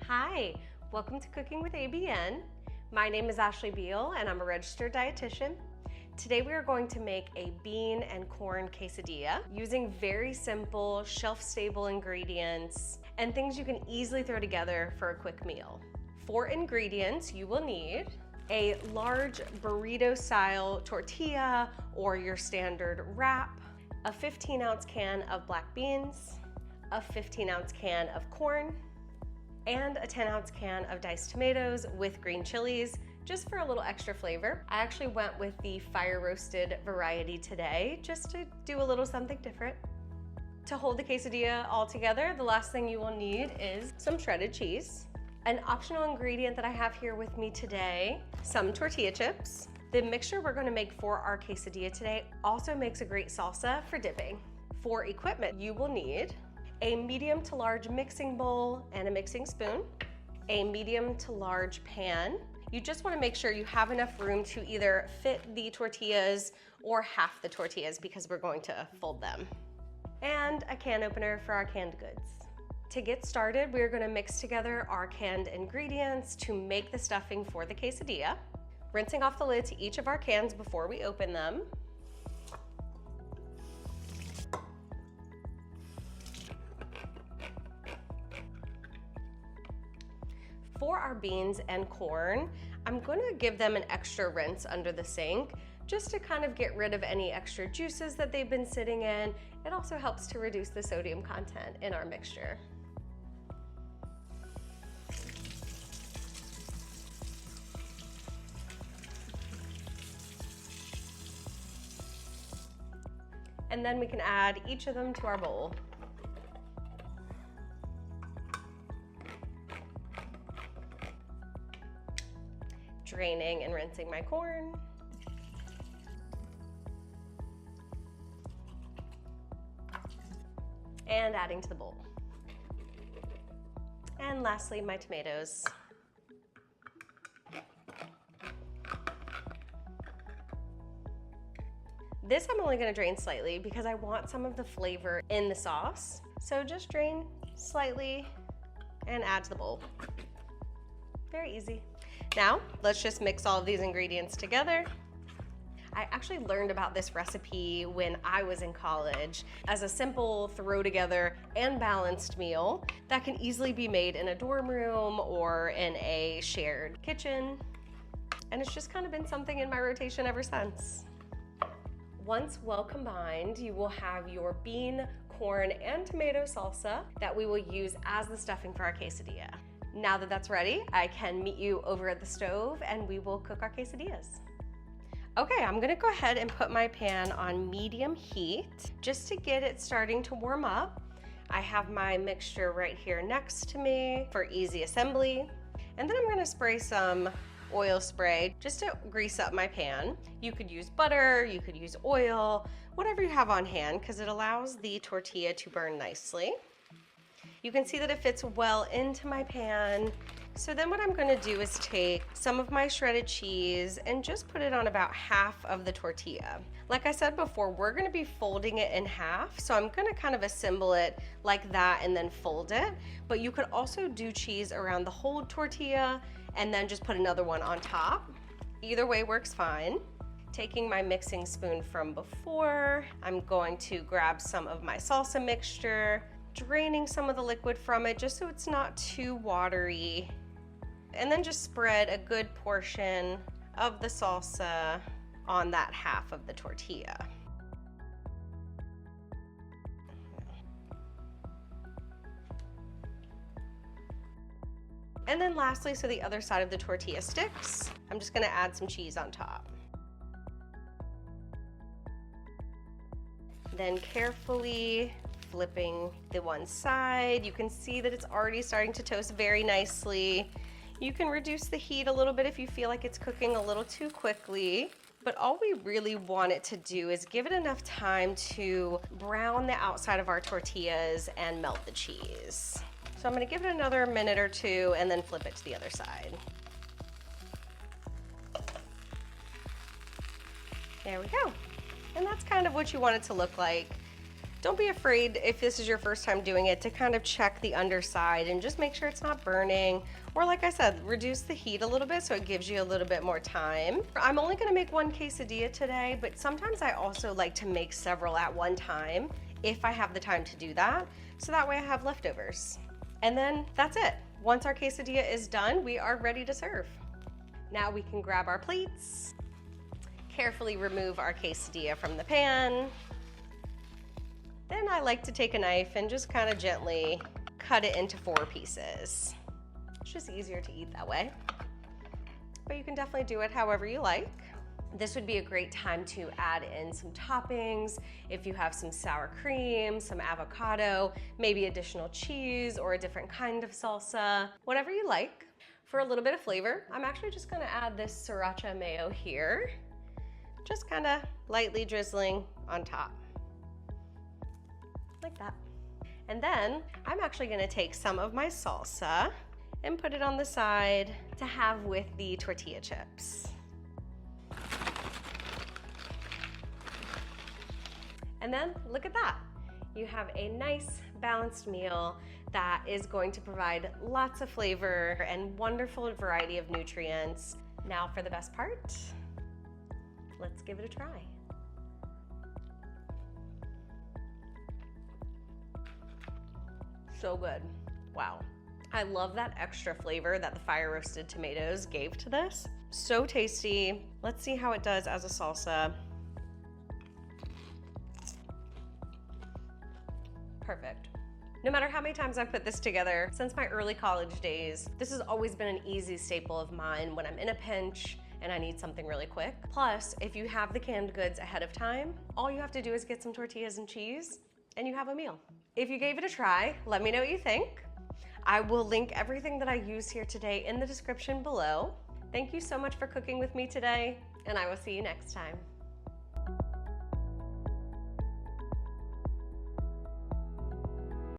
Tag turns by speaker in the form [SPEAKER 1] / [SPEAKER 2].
[SPEAKER 1] Hi, welcome to Cooking with ABN. My name is Ashley Beal and I'm a registered dietitian. Today we are going to make a bean and corn quesadilla using very simple, shelf-stable ingredients and things you can easily throw together for a quick meal. For ingredients, you will need a large burrito-style tortilla or your standard wrap, a 15-ounce can of black beans, a 15-ounce can of corn, and a 10-ounce can of diced tomatoes with green chilies, just for a little extra flavor. I actually went with the fire roasted variety today, just to do a little something different. To hold the quesadilla all together, the last thing you will need is some shredded cheese. An optional ingredient that I have here with me today, some tortilla chips. The mixture we're gonna make for our quesadilla today also makes a great salsa for dipping. For equipment, you will need a medium to large mixing bowl and a mixing spoon, a medium to large pan. You just want to make sure you have enough room to either fit the tortillas or half the tortillas because we're going to fold them. And a can opener for our canned goods. To get started, we're going to mix together our canned ingredients to make the stuffing for the quesadilla. Rinsing off the lid to each of our cans before we open them. For our beans and corn, I'm going to give them an extra rinse under the sink just to kind of get rid of any extra juices that they've been sitting in. It also helps to reduce the sodium content in our mixture. And then we can add each of them to our bowl. Draining and rinsing my corn. And adding to the bowl. And lastly, my tomatoes. This I'm only going to drain slightly because I want some of the flavor in the sauce. So just drain slightly and add to the bowl. Very easy. Now, let's just mix all of these ingredients together. I actually learned about this recipe when I was in college as a simple throw together and balanced meal that can easily be made in a dorm room or in a shared kitchen. And it's just kind of been something in my rotation ever since. Once well combined, you will have your bean, corn, and tomato salsa that we will use as the stuffing for our quesadilla. Now that that's ready, I can meet you over at the stove and we will cook our quesadillas. Okay, I'm gonna go ahead and put my pan on medium heat just to get it starting to warm up. I have my mixture right here next to me for easy assembly. And then I'm gonna spray some oil spray just to grease up my pan. You could use butter, you could use oil, whatever you have on hand because it allows the tortilla to burn nicely. You can see that it fits well into my pan. So then what I'm gonna do is take some of my shredded cheese and just put it on about half of the tortilla. Like I said before, we're gonna be folding it in half, so I'm gonna kind of assemble it like that and then fold it. But you could also do cheese around the whole tortilla and then just put another one on top. Either way works fine. Taking my mixing spoon from before, I'm going to grab some of my salsa mixture, draining some of the liquid from it just so it's not too watery. And then just spread a good portion of the salsa on that half of the tortilla. And then lastly, so the other side of the tortilla sticks, I'm just gonna add some cheese on top. Then carefully flipping the one side. You can see that it's already starting to toast very nicely. You can reduce the heat a little bit if you feel like it's cooking a little too quickly. But all we really want it to do is give it enough time to brown the outside of our tortillas and melt the cheese. So I'm gonna give it another minute or two and then flip it to the other side. There we go. And that's kind of what you want it to look like. Don't be afraid if this is your first time doing it to kind of check the underside and just make sure it's not burning. Or like I said, reduce the heat a little bit so it gives you a little bit more time. I'm only gonna make one quesadilla today, but sometimes I also like to make several at one time if I have the time to do that. So that way I have leftovers. And then that's it. Once our quesadilla is done, we are ready to serve. Now we can grab our plates, carefully remove our quesadilla from the pan. Then I like to take a knife and just kind of gently cut it into 4 pieces. It's just easier to eat that way. But you can definitely do it however you like. This would be a great time to add in some toppings. If you have some sour cream, some avocado, maybe additional cheese or a different kind of salsa, whatever you like. For a little bit of flavor, I'm actually just gonna add this sriracha mayo here. Just kind of lightly drizzling on top. Like that. And then I'm actually gonna take some of my salsa and put it on the side to have with the tortilla chips. And then look at that. You have a nice balanced meal that is going to provide lots of flavor and wonderful variety of nutrients. Now for the best part, let's give it a try. So good. Wow. I love that extra flavor that the fire roasted tomatoes gave to this. So tasty. Let's see how it does as a salsa. Perfect. No matter how many times I've put this together, since my early college days, this has always been an easy staple of mine when I'm in a pinch and I need something really quick. Plus, if you have the canned goods ahead of time, all you have to do is get some tortillas and cheese and you have a meal. If you gave it a try, let me know what you think. I will link everything that I use here today in the description below. Thank you so much for cooking with me today, and I will see you next time.